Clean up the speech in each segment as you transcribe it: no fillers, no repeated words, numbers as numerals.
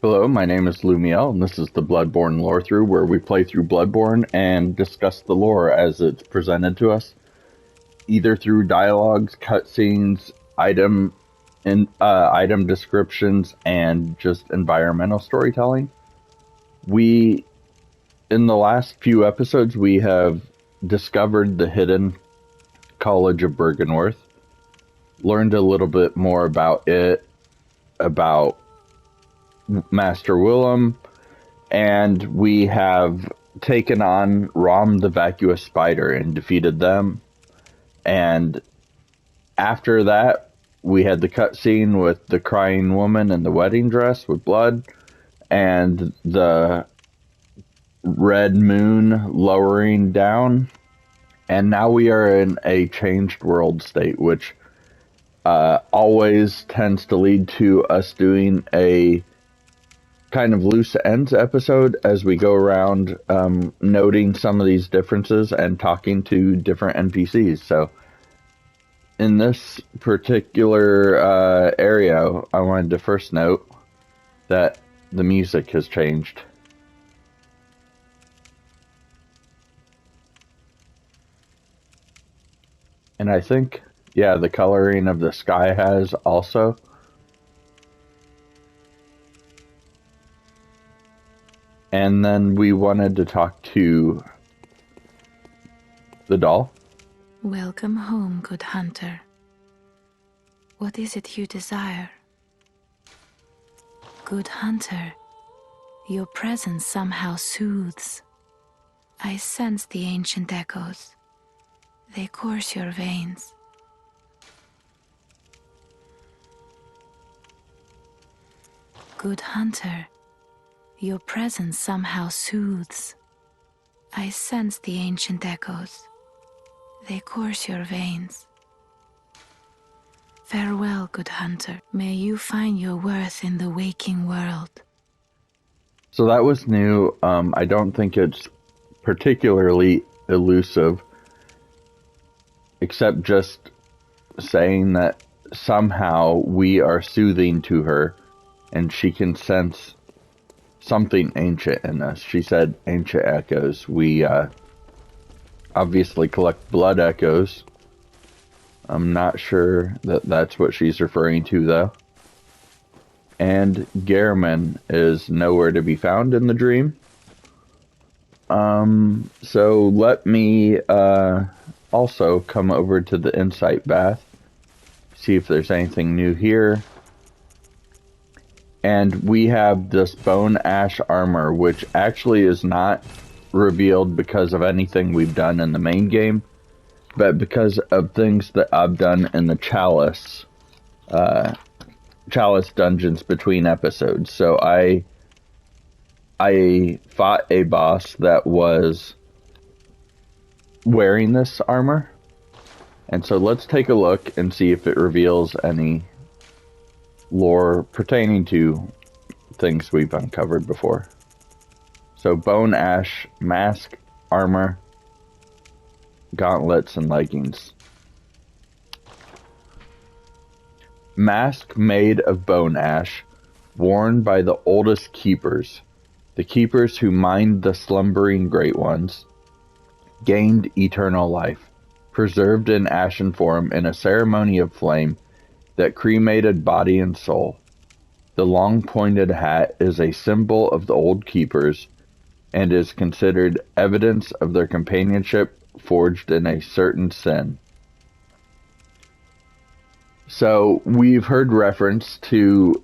Hello, my name is Lumiel, and this is the Bloodborne Lorethrough, where we play through Bloodborne and discuss the lore as it's presented to us, either through dialogues, cutscenes, item descriptions, and just environmental storytelling. In the last few episodes, we have discovered the hidden College of Bergenworth, learned a little bit more about it, about Master Willem, and we have taken on Rom the Vacuous Spider and defeated them. And after that, we had the cutscene with the crying woman in the wedding dress with blood, and the red moon lowering down. And now we are in a changed world state, which always tends to lead to us doing a kind of loose ends episode as we go around noting some of these differences and talking to different NPCs. So in this particular area, I wanted to first note that the music has changed. And I think, yeah, the coloring of the sky has also. And then we wanted to talk to the doll. Welcome home, good hunter. What is it you desire? Good hunter, your presence somehow soothes. I sense the ancient echoes. They course your veins. Good hunter, your presence somehow soothes. I sense the ancient echoes. They course your veins. Farewell, good hunter. May you find your worth in the waking world. So that was new. I don't think it's particularly elusive, except just saying that somehow we are soothing to her and she can sense something ancient in us. She said ancient echoes. We obviously collect blood echoes. I'm not sure that that's what she's referring to, though. And Gehrman is nowhere to be found in the dream. So let me also come over to the insight bath, see if there's anything new here. And we have this bone ash armor, which actually is not revealed because of anything we've done in the main game, but because of things that I've done in the chalice dungeons between episodes. So I fought a boss that was wearing this armor, and so let's take a look and see if it reveals any lore pertaining to things we've uncovered before. So bone ash, mask, armor, gauntlets, and leggings. Mask made of bone ash, worn by the oldest keepers, the keepers who mined the slumbering great ones, gained eternal life, preserved in ashen form in a ceremony of flame that cremated body and soul. The long pointed hat is a symbol of the old keepers and is considered evidence of their companionship forged in a certain sin. So we've heard reference to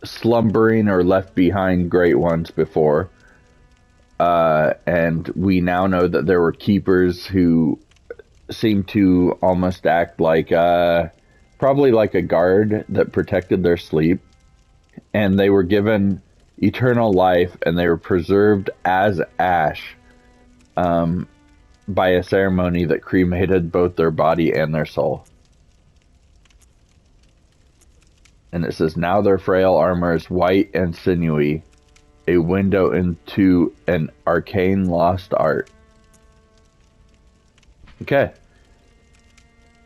slumbering or left behind great ones before, and we now know that there were keepers who seemed to almost act like probably like a guard that protected their sleep, and they were given eternal life and they were preserved as ash by a ceremony that cremated both their body and their soul. And it says, now their frail armor is white and sinewy, a window into an arcane lost art. Okay.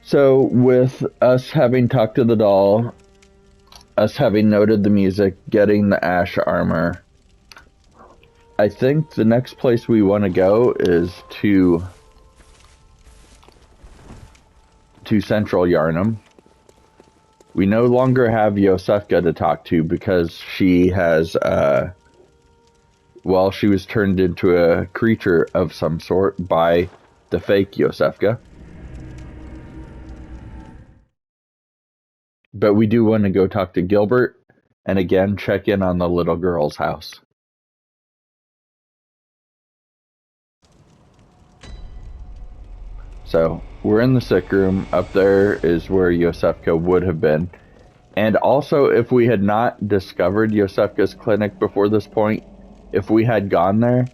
So with us having talked to the doll, us having noted the music, getting the ash armor, I think the next place we want to go is to Central Yharnam. We no longer have Yosefka to talk to because she has, she was turned into a creature of some sort by the fake Yosefka. But we do want to go talk to Gilbert and again check in on the little girl's house. So we're in the sick room. Up there is where Yosefka would have been. And also, if we had not discovered Yosefka's clinic before this point, if we had gone there,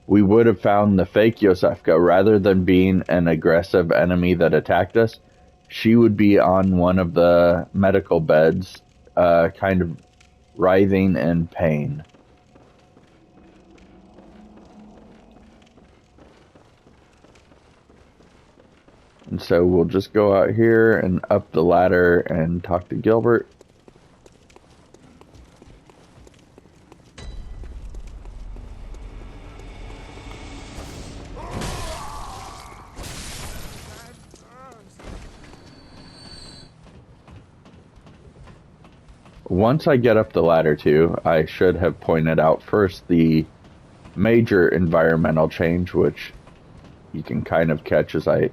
we would have found the fake Yosefka. Rather than being an aggressive enemy that attacked us, she would be on one of the medical beds, kind of writhing in pain. And so we'll just go out here and up the ladder and talk to Gilbert. Once I get up the ladder too, I should have pointed out first the major environmental change, which you can kind of catch as I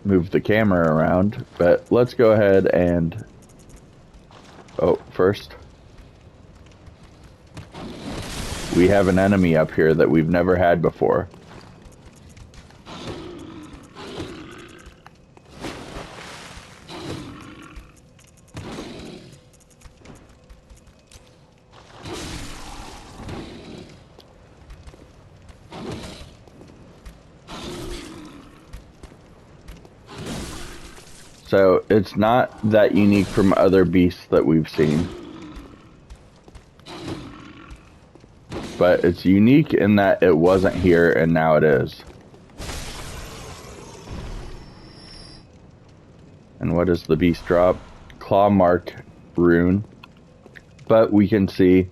move the camera around. But let's go ahead and... first, we have an enemy up here that we've never had before. So it's not that unique from other beasts that we've seen. But it's unique in that it wasn't here and now it is. And what does the beast drop? Claw mark rune. But we can see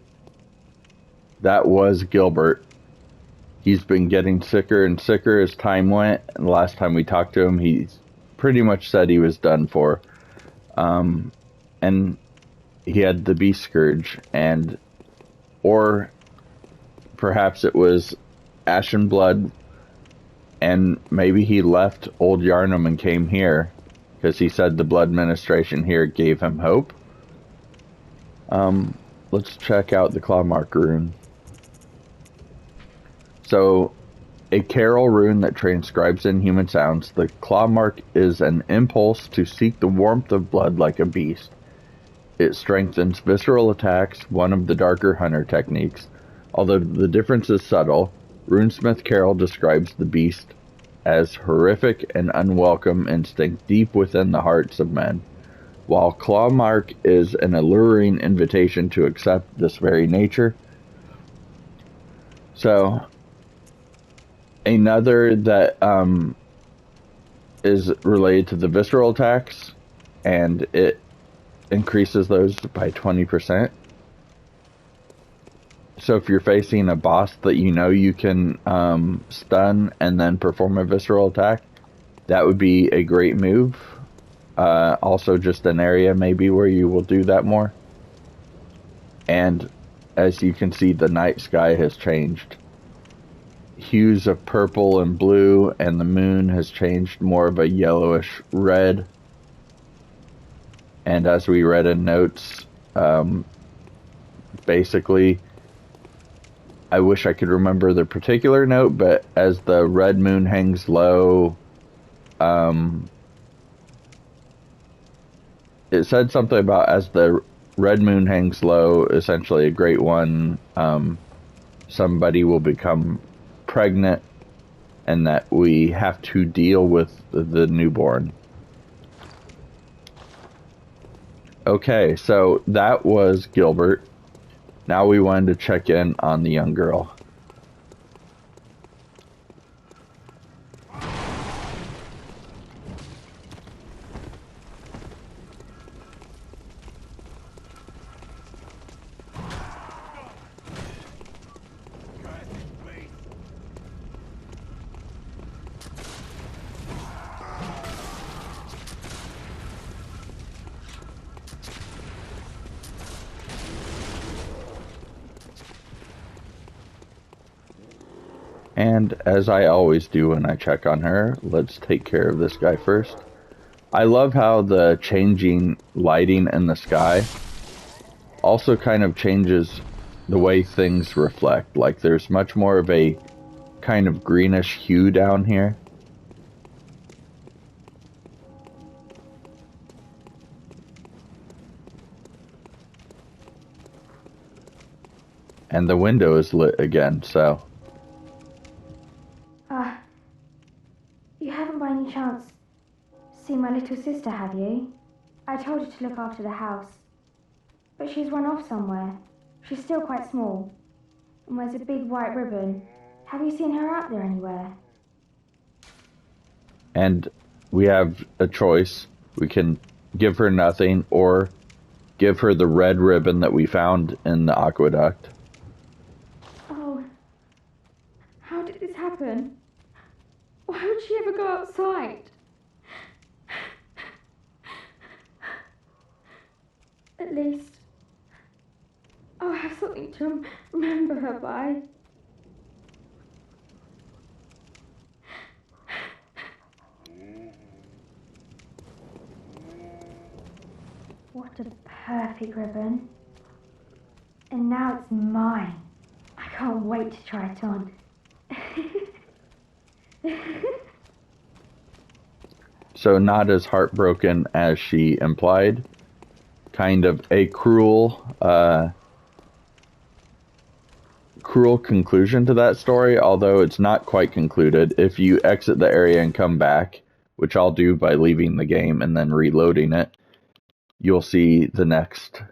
that was Gilbert. He's been getting sicker and sicker as time went. And the last time we talked to him, he's pretty much said he was done for. And he had the beast scourge, or perhaps it was ashen blood, and maybe he left old Yharnam and came here because he said the blood ministration here gave him hope. Let's check out the claw mark rune. So, a carol rune that transcribes inhuman sounds, the claw mark is an impulse to seek the warmth of blood like a beast. It strengthens visceral attacks, one of the darker hunter techniques. Although the difference is subtle, Runesmith Carol describes the beast as horrific and unwelcome instinct deep within the hearts of men, while claw mark is an alluring invitation to accept this very nature. So, another that is related to the visceral attacks, and it increases those by 20%. So if you're facing a boss that you know you can stun and then perform a visceral attack, that would be a great move. Also just an area maybe where you will do that more. And as you can see, the night sky has changed. Hues of purple and blue, and the moon has changed more of a yellowish red. And as we read in notes, basically, I wish I could remember the particular note, but as the red moon hangs low, it said something about as the red moon hangs low, essentially a great one, somebody will become pregnant, and that we have to deal with the newborn. Okay, so that was Gilbert. Now we wanted to check in on the young girl. And as I always do when I check on her, let's take care of this guy first. I love how the changing lighting in the sky also kind of changes the way things reflect. Like there's much more of a kind of greenish hue down here. And the window is lit again, so... You haven't by any chance seen my little sister, have you? I told her to look after the house, but she's run off somewhere. She's still quite small and wears a big white ribbon. Have you seen her out there anywhere? And we have a choice. We can give her nothing or give her the red ribbon that we found in the aqueduct. Oh, how did this happen? Why would she ever go outside? At least I'll have something to remember her by. What a perfect ribbon. And now it's mine. I can't wait to try it on. So not as heartbroken as she implied. Kind of a cruel conclusion to that story, although it's not quite concluded. If you exit the area and come back, which I'll do by leaving the game and then reloading it, you'll see the next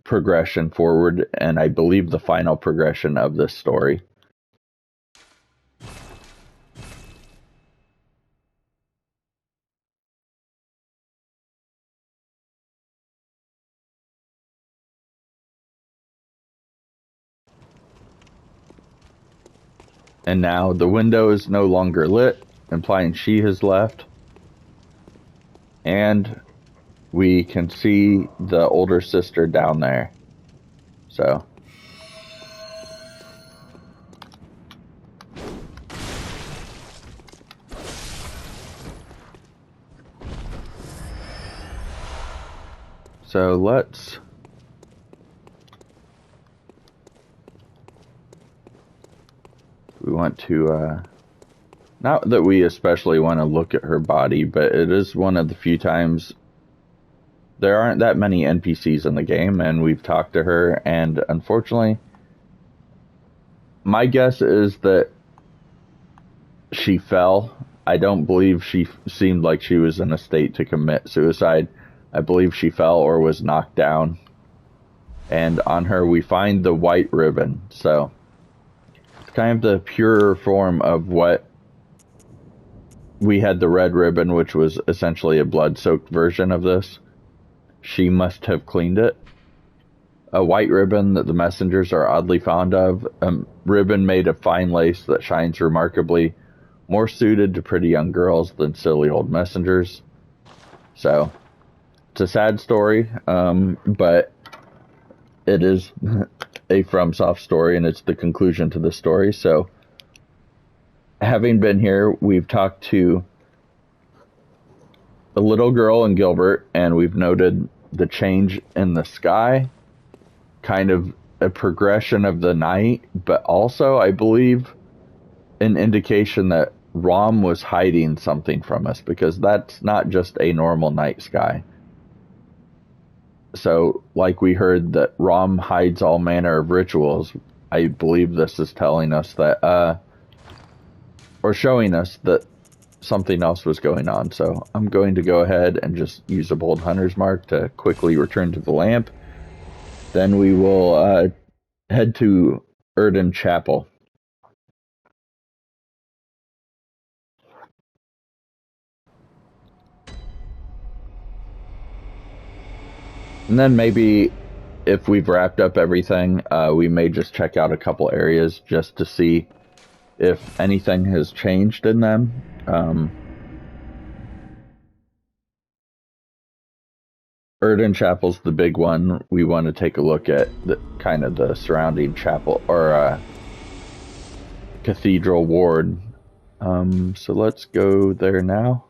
progression forward, and I believe the final progression of this story. And now the window is no longer lit, implying she has left. And we can see the older sister down there. So. So let's... We want to, not that we especially want to look at her body, but it is one of the few times there aren't that many NPCs in the game, and we've talked to her, and unfortunately, my guess is that she fell. I don't believe she seemed like she was in a state to commit suicide. I believe she fell or was knocked down. And on her, we find the white ribbon, so... kind of the purer form of what we had the red ribbon, which was essentially a blood-soaked version of this. She must have cleaned it. A white ribbon that the messengers are oddly fond of. A ribbon made of fine lace that shines remarkably, more suited to pretty young girls than silly old messengers. So, it's a sad story, but it is a FromSoft story, and it's the conclusion to the story. So, having been here, we've talked to a little girl and Gilbert, and we've noted the change in the sky, kind of a progression of the night, but also, I believe, an indication that Rom was hiding something from us, because that's not just a normal night sky. So, like we heard that Rom hides all manner of rituals, I believe this is telling us that, or showing us that something else was going on. So, I'm going to go ahead and just use a bold hunter's mark to quickly return to the lamp. Then we will head to Erden Chapel. And then maybe if we've wrapped up everything, we may just check out a couple areas just to see if anything has changed in them. Erden Chapel's the big one. We want to take a look at the kind of the surrounding chapel or cathedral ward. So let's go there now.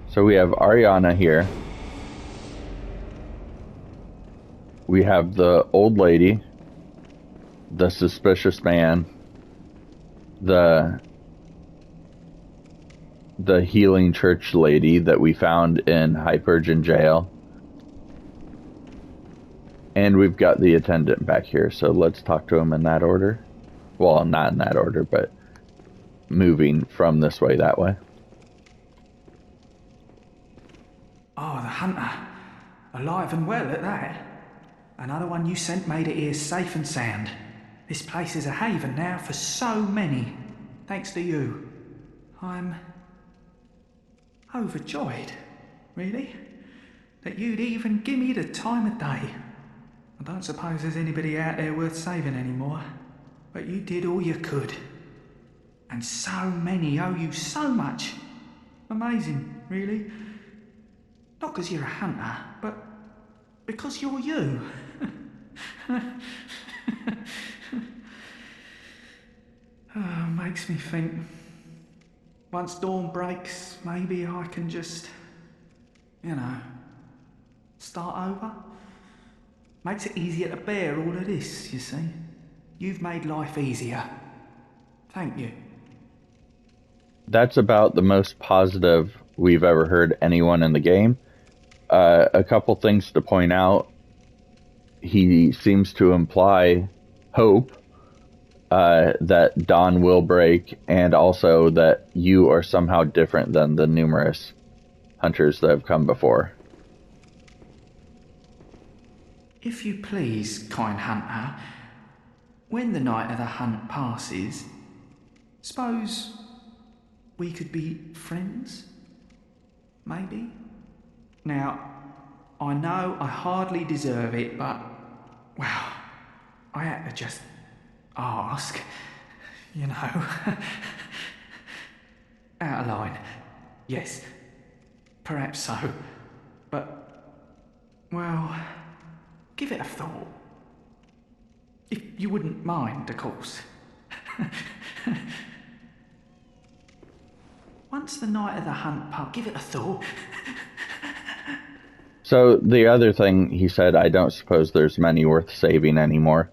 So we have Ariana here. We have the old lady, the suspicious man, the healing church lady that we found in Hypergen jail. And we've got the attendant back here, so let's talk to him in that order. Well, not in that order, but moving from this way that way. Oh, the hunter. Alive and well at that. Another one you sent made it here safe and sound. This place is a haven now for so many. Thanks to you. I'm overjoyed, really, that you'd even give me the time of day. I don't suppose there's anybody out there worth saving anymore, but you did all you could. And so many owe you so much. Amazing, really. Not because you're a hunter, but because you're you. Makes me think. Once dawn breaks, maybe I can just, start over. Makes it easier to bear all of this, you see. You've made life easier. Thank you. That's about the most positive we've ever heard anyone in the game. A couple things to point out. He seems to imply hope that dawn will break, and also that you are somehow different than the numerous hunters that have come before. If you please, kind hunter, when the night of the hunt passes, suppose we could be friends? Maybe? Now, I know I hardly deserve it, but, well, I had to just ask, Out of line. Yes, perhaps so. But, well, give it a thought. If you wouldn't mind, of course. Once the night of the hunt part, give it a thought. So the other thing he said, I don't suppose there's many worth saving anymore.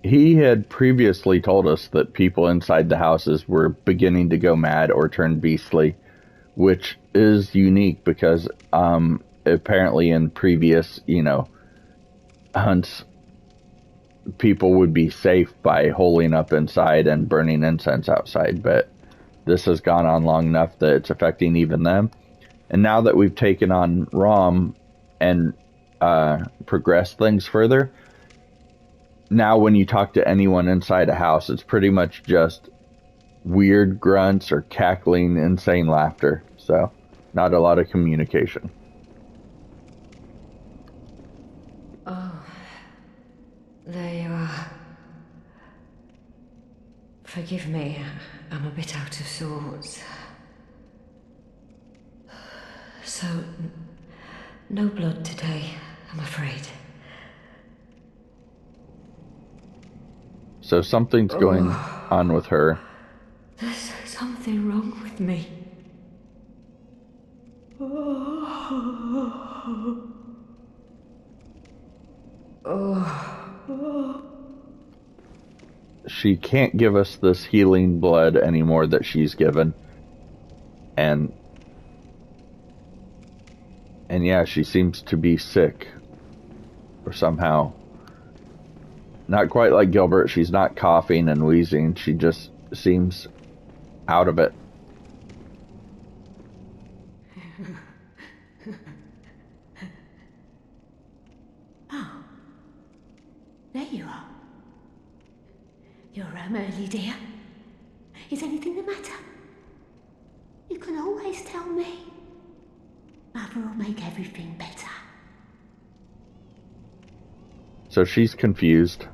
He had previously told us that people inside the houses were beginning to go mad or turn beastly, which is unique because apparently in previous, hunts, people would be safe by holing up inside and burning incense outside, but this has gone on long enough that it's affecting even them. And now that we've taken on Rom and progressed things further, now when you talk to anyone inside a house, it's pretty much just weird grunts or cackling, insane laughter. So, not a lot of communication. Oh, there you are. Forgive me, I'm a bit out of sorts. So, no blood today, I'm afraid. So something's going on with her. There's something wrong with me. She can't give us this healing blood anymore that she's given. And yeah, she seems to be sick. Or somehow. Not quite like Gilbert, she's not coughing and wheezing, she just seems out of it. Oh, there you are. You're early, dear. Is anything the matter? You can always tell me. Mother will make everything better. So she's confused.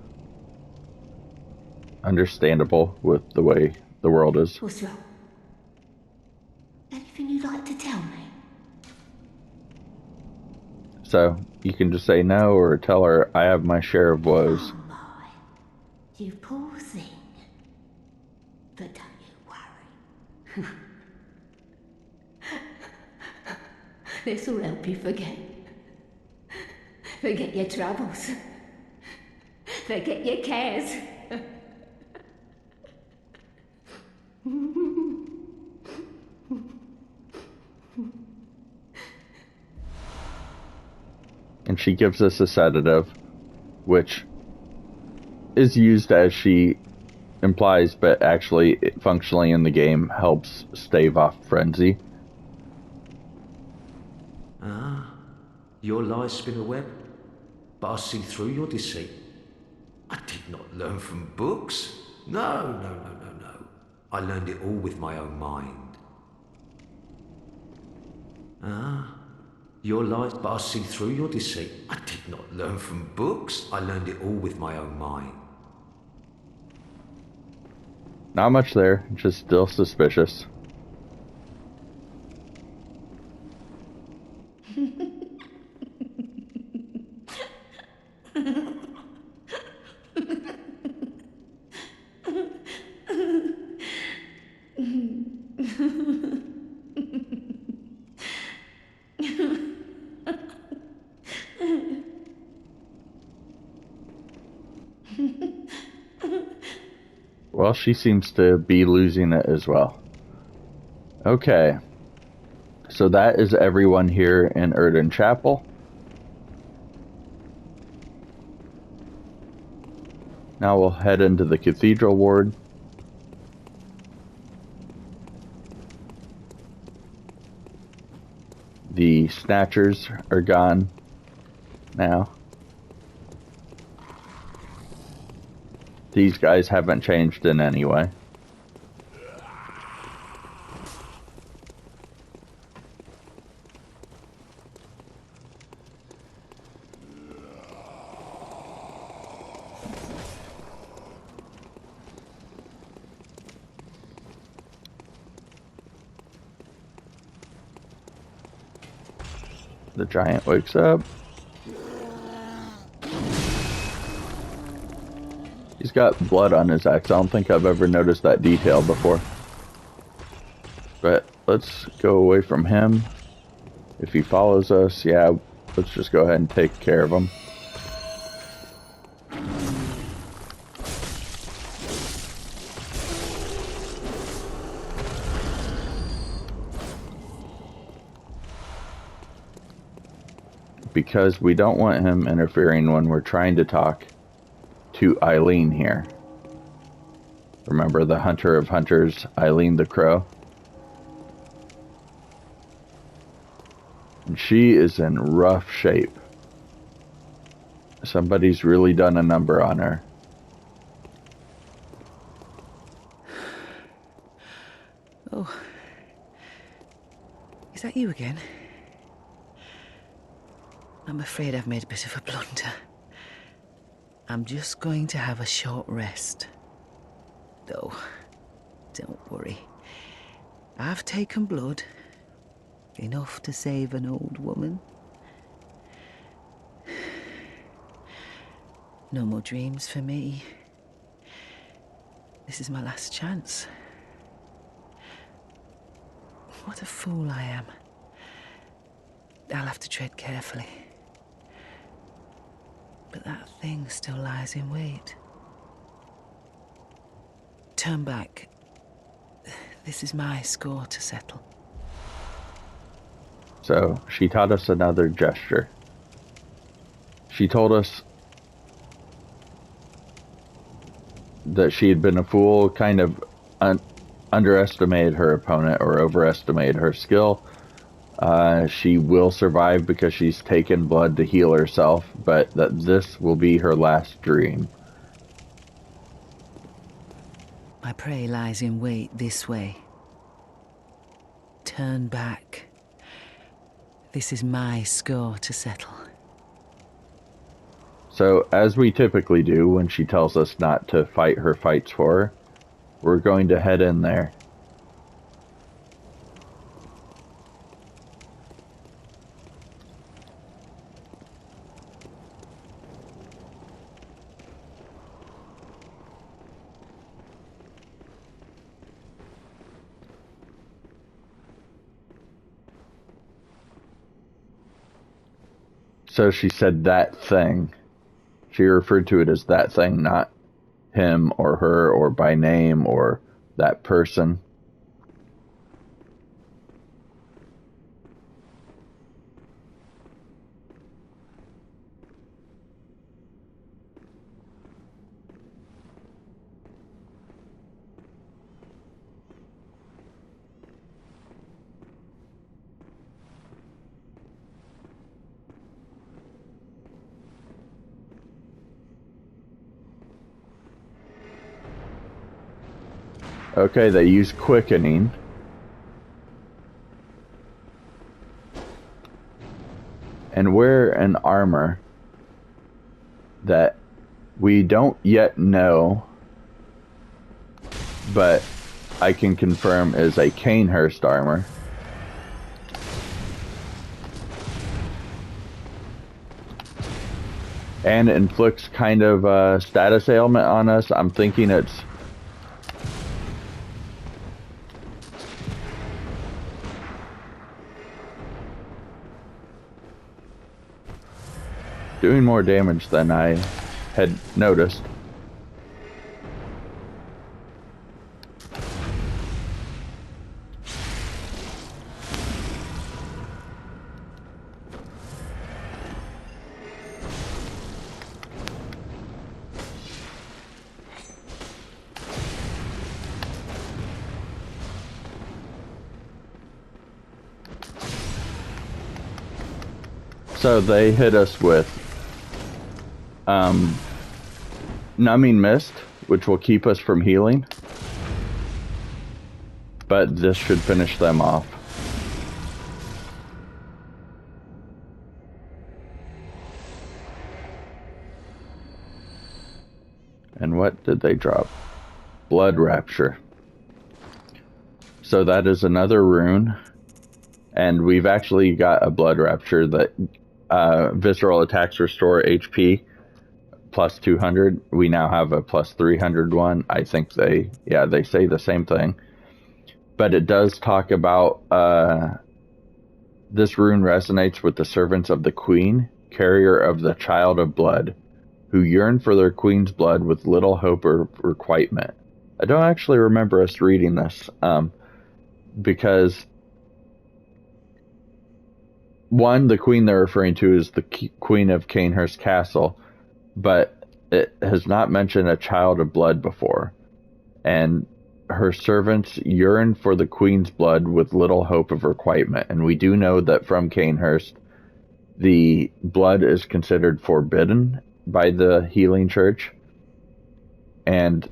Understandable with the way the world is. What's wrong? Anything you'd like to tell me? So you can just say no or tell her I have my share of woes. Oh my, you poor thing. But don't you worry. This'll help you forget. Forget your troubles. Forget your cares. And she gives us a sedative, which is used as she implies, but actually functionally in the game helps stave off frenzy. Ah, your lies spin a web, but I see through your deceit. I did not learn from books. No. I learned it all with my own mind. Ah, your lies, but I see through your deceit. I did not learn from books. I learned it all with my own mind. Not much there, just still suspicious. Well, she seems to be losing it as well. Okay. So that is everyone here in Erden Chapel. Now we'll head into the Cathedral Ward. The Snatchers are gone now. These guys haven't changed in any way. The giant wakes up. He's got blood on his axe. I don't think I've ever noticed that detail before. But let's go away from him. If he follows us, yeah, let's just go ahead and take care of him. Because we don't want him interfering when we're trying to talk to Eileen here. Remember the Hunter of Hunters, Eileen the Crow? And she is in rough shape. Somebody's really done a number on her. Oh. Is that you again? I'm afraid I've made a bit of a blunder. I'm just going to have a short rest. Though, don't worry. I've taken blood. Enough to save an old woman. No more dreams for me. This is my last chance. What a fool I am. I'll have to tread carefully. But that thing still lies in wait. Turn back. This is my score to settle. So, she taught us another gesture. She told us that she had been a fool, kind of underestimated her opponent or overestimated her skill. She will survive because she's taken blood to heal herself, but that this will be her last dream. My prey lies in wait this way. Turn back. This is my score to settle. So, as we typically do when she tells us not to fight her fights for her, we're going to head in there. So she said that thing. She referred to it as that thing, not him or her or by name or that person. Okay, they use quickening. And wear an armor that we don't yet know, but I can confirm is a Canehurst armor. And inflicts kind of a status ailment on us. I'm thinking it's doing more damage than I had noticed. So they hit us with numbing mist, which will keep us from healing, but this should finish them off. And what did they drop? Blood Rapture. So that is another rune, and we've actually got a Blood Rapture that visceral attacks restore HP plus 200. We now have a plus 300 one. I think they say the same thing. But it does talk about this rune resonates with the servants of the Queen, carrier of the Child of Blood, who yearn for their Queen's blood with little hope of requitement. I don't actually remember us reading this, because one, the Queen they're referring to is the Queen of Canehurst Castle, but it has not mentioned a Child of Blood before. And her servants yearn for the Queen's blood with little hope of requitement. And we do know that from Canehurst, the blood is considered forbidden by the Healing Church. And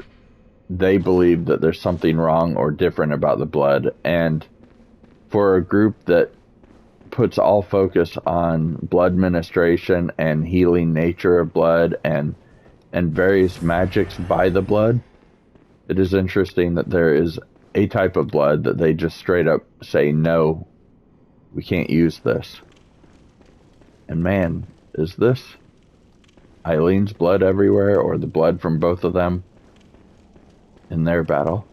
they believe that there's something wrong or different about the blood. And for a group that puts all focus on blood ministration and healing nature of blood and various magics by the blood, it is interesting that there is a type of blood that they just straight up say, no, we can't use this. And man, is this Eileen's blood everywhere, or the blood from both of them in their battle?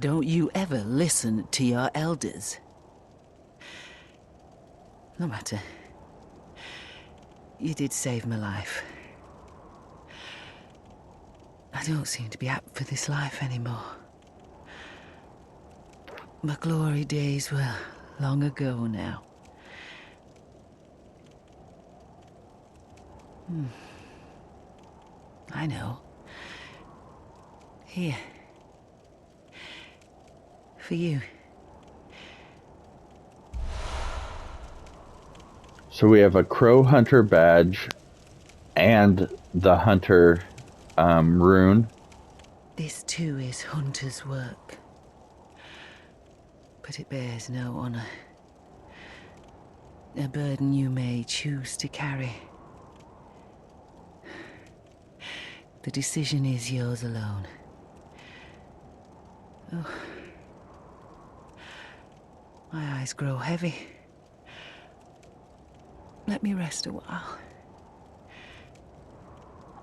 Don't you ever listen to your elders? No matter. You did save my life. I don't seem to be apt for this life anymore. My glory days were long ago now. I know. Here. For you. So we have a Crow Hunter badge and the Hunter rune. This too is Hunter's work. but it bears no honor. A burden you may choose to carry. The decision is yours alone. Oh. My eyes grow heavy. Let me rest a while.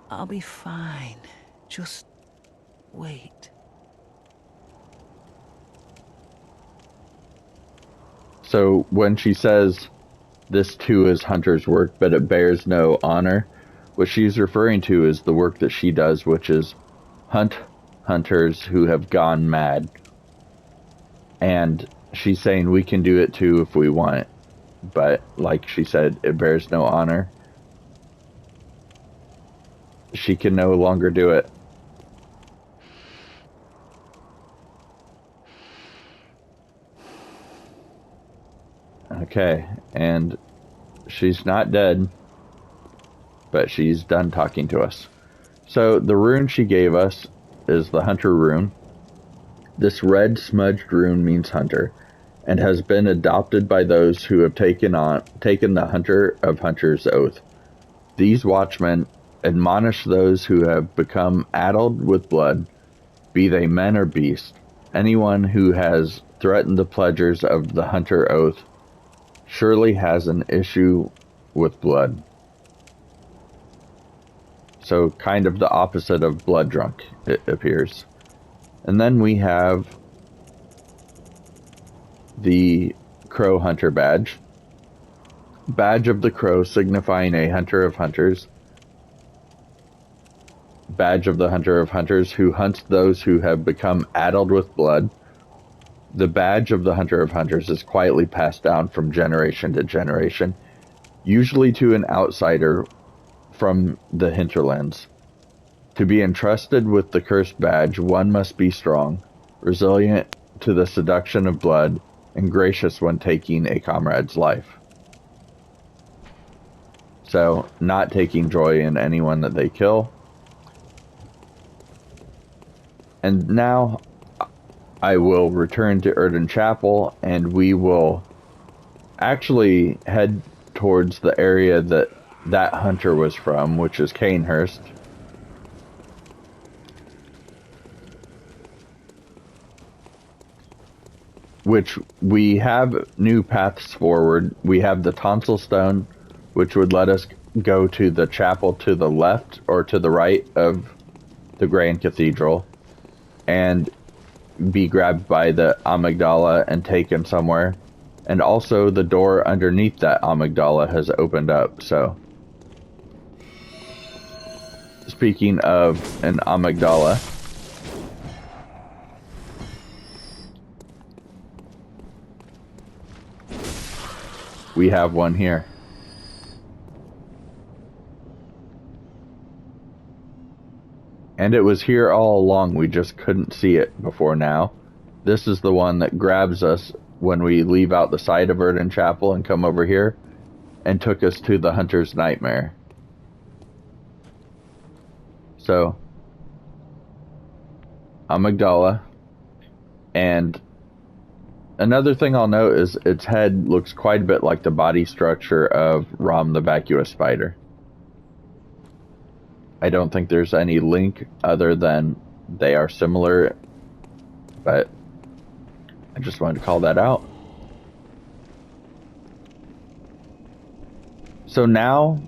I'll be fine. Just wait. So when she says this too is Hunter's work, but it bears no honor, what she's referring to is the work that she does, which is hunt hunters who have gone mad. And she's saying we can do it too if we want. But like she said, it bears no honor. She can no longer do it. Okay, and she's not dead, but she's done talking to us. So the rune she gave us is the Hunter rune. This red smudged rune means hunter, and has been adopted by those who have taken the Hunter of Hunters oath. These watchmen admonish those who have become addled with blood, be they men or beasts. Anyone who has threatened the pledgers of the Hunter oath surely has an issue with blood. So kind of the opposite of blood drunk, it appears. And then we have the Crow Hunter badge. Badge of the Crow, signifying a Hunter of Hunters. Badge of the Hunter of Hunters, who hunts those who have become addled with blood. The badge of the Hunter of Hunters is quietly passed down from generation to generation, usually to an outsider from the hinterlands. To be entrusted with the cursed badge, one must be strong, resilient to the seduction of blood, and gracious when taking a comrade's life. So, not taking joy in anyone that they kill. And now, I will return to Erden Chapel, and we will actually head towards the area that hunter was from, which is Canehurst. Which we have new paths forward. We have the Tonsil Stone, which would let us go to the chapel to the left or to the right of the Grand Cathedral and be grabbed by the amygdala and taken somewhere. And also the door underneath that amygdala has opened up, so. Speaking of an amygdala, we have one here. And it was here all along, we just couldn't see it before now. This is the one that grabs us when we leave out the side of Erden Chapel and come over here, and took us to the Hunter's Nightmare. So, amygdala. And another thing I'll note is its head looks quite a bit like the body structure of Rom the vacuous spider. I don't think there's any link other than they are similar, but I just wanted to call that out. So now,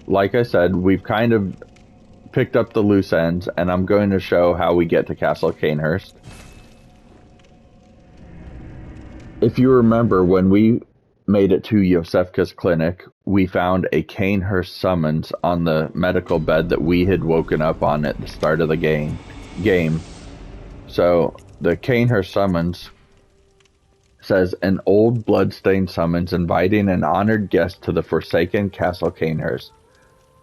like I said, we've kind of picked up the loose ends, and I'm going to show how we get to Castle Canehurst. If you remember, when we made it to Yosefka's clinic, we found a Canehurst summons on the medical bed that we had woken up on at the start of the game. So the Canehurst summons says, an old blood-stained summons inviting an honored guest to the forsaken Castle Canehurst.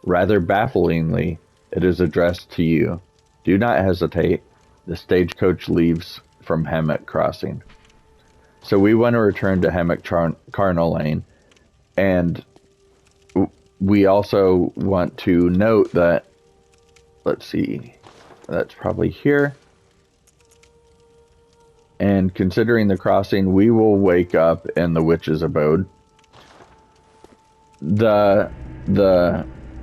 Rather bafflingly, it is addressed to you. Do not hesitate. The stagecoach leaves from Hemmock Crossing. So we want to return to Hemmock Carnal Lane, and we also want to note that, let's see, that's probably here. And considering the crossing, we will wake up in the witch's abode. The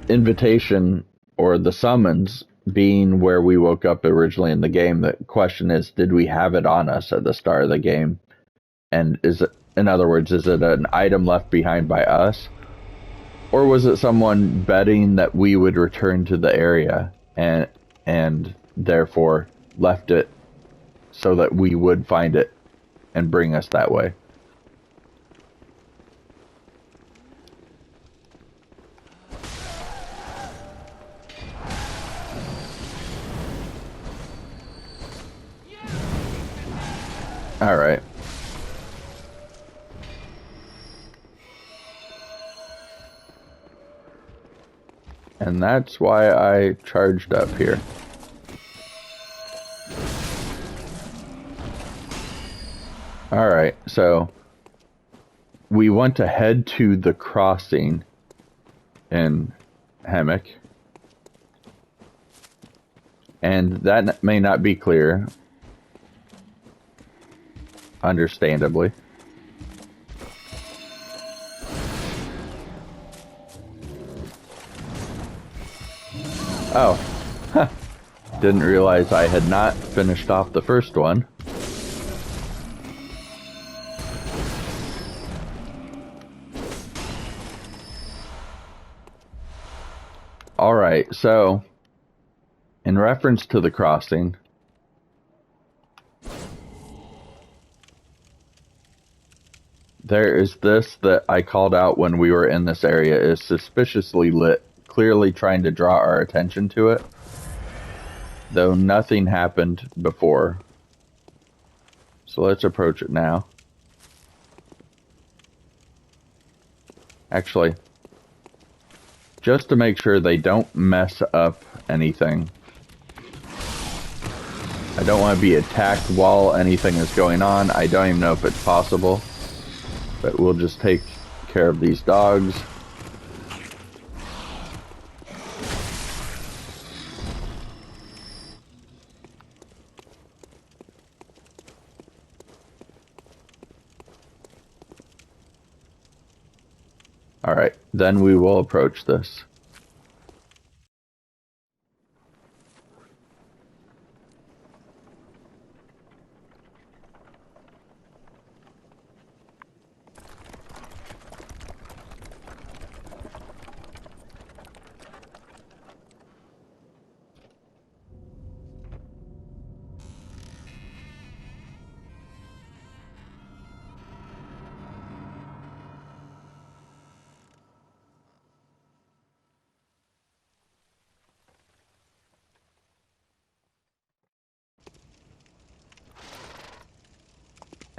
invitation or the summons being where we woke up originally in the game, the question is, did we have it on us at the start of the game? And is it, in other words, is it an item left behind by us? Or was it someone betting that we would return to the area and therefore left it so that we would find it and bring us that way? All right. And that's why I charged up here. All right, so we want to head to the crossing in Hammock. And that may not be clear, understandably. Oh, huh. Didn't realize I had not finished off the first one. Alright, so in reference to the crossing, there is this that I called out when we were in this area is suspiciously lit, clearly trying to draw our attention to it, though nothing happened before. So let's approach it now. Actually, just to make sure they don't mess up anything. I don't want to be attacked while anything is going on. I don't even know if it's possible. But we'll just take care of these dogs. Alright, then we will approach this.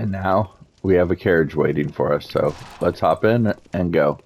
And now we have a carriage waiting for us, so let's hop in and go.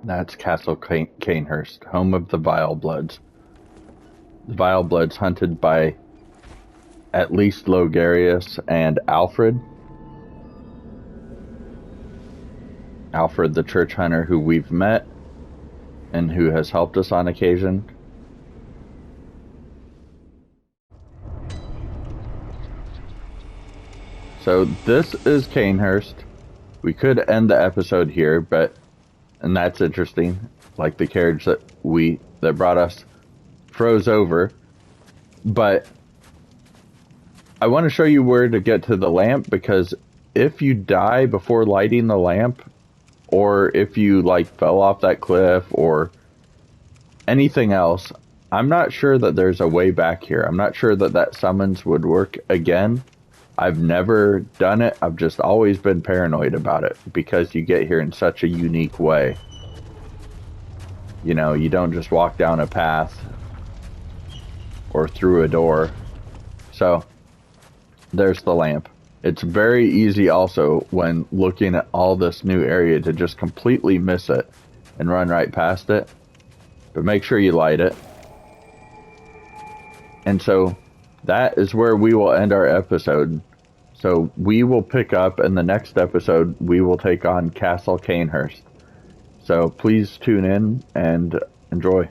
That's Castle Canehurst, home of the Vile Bloods. The Vile Bloods hunted by at least Logarius and Alfred. Alfred the church hunter who we've met and who has helped us on occasion. So this is Canehurst. We could end the episode here, and that's interesting. Like the carriage that brought us froze over. But I want to show you where to get to the lamp, because if you die before lighting the lamp, or if you like fell off that cliff or anything else, I'm not sure that there's a way back here. I'm not sure that that summons would work again. I've never done it. I've just always been paranoid about it because you get here in such a unique way. You know, you don't just walk down a path or through a door. So, there's the lamp. It's very easy also when looking at all this new area to just completely miss it and run right past it. But make sure you light it. And so that is where we will end our episode. So we will pick up in the next episode, we will take on Castle Canehurst. So please tune in and enjoy.